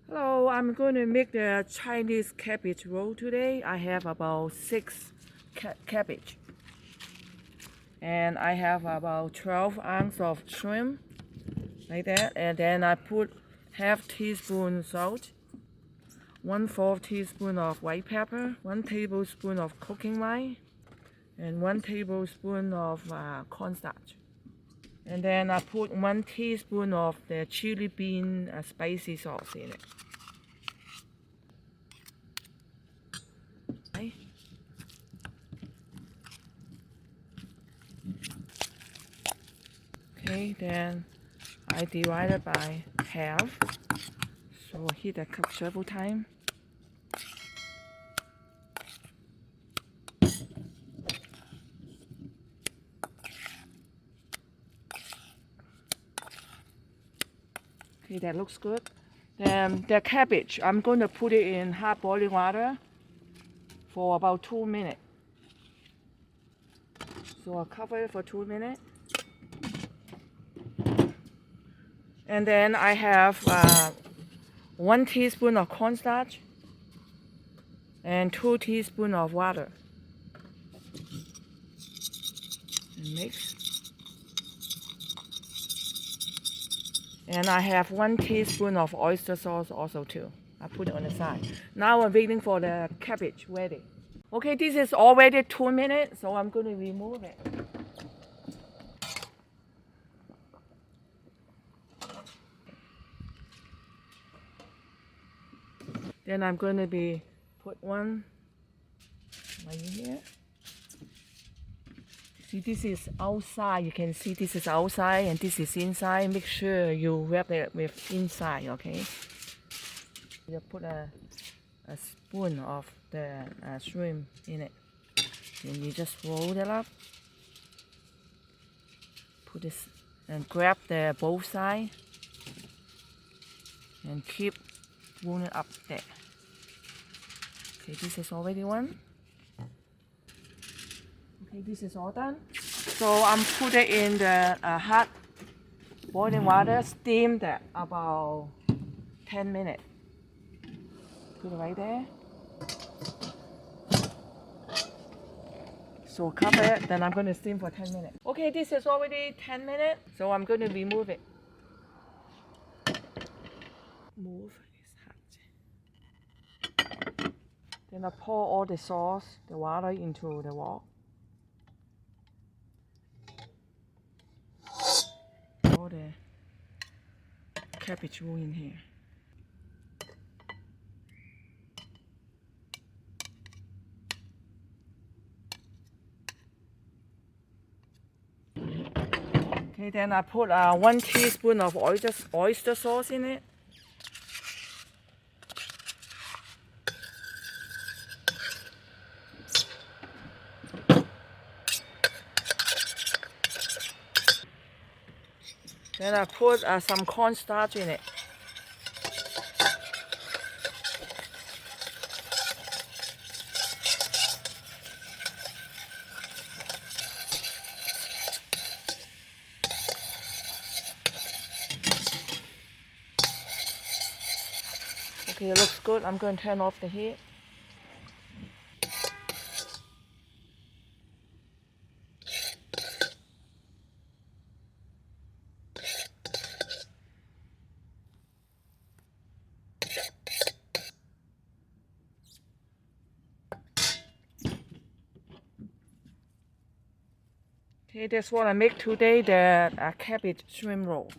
Hello, I'm going to make the Chinese cabbage roll today. I have about 6 cabbage. And I have about 12 ounces of shrimp, like that. And then I put half teaspoon salt, 1/4 teaspoon of white pepper, 1 tablespoon of cooking wine, and 1 tablespoon of cornstarch. And then I put 1 teaspoon of the chili bean spicy sauce in it. Okay, then I divide it by half, so heat the cup several times. Okay, that looks good. Then the cabbage, I'm going to put it in hot boiling water for about 2 minutes. So I'll cover it for 2 minutes. And then I have 1 teaspoon of cornstarch and 2 teaspoons of water. And mix. And I have 1 teaspoon of oyster sauce also too. I put it on the side. Now I'm waiting for the cabbage ready. Okay, this is already 2 minutes, so I'm going to remove it. Then I'm going to put one right here. See, this is outside. You can see this is outside and this is inside. Make sure you wrap it with inside, okay? You put a spoon of the shrimp in it. Then you just roll it up. Put this and grab the both sides and keep rolling up there. Okay, this is already one. Okay, this is all done. So I'm putting in the hot boiling water, steam that about 10 minutes. Put it right there. So cover it, then I'm going to steam for 10 minutes. Okay, this is already 10 minutes, so I'm going to remove it. Move. Then I pour all the sauce, the water into the wok. All the cabbage roll in here. Okay, then I put 1 teaspoon of oyster sauce in it. Then I put some cornstarch in it. Okay, it looks good. I'm going to turn off the heat. Okay, that's what I make today, the cabbage shrimp roll.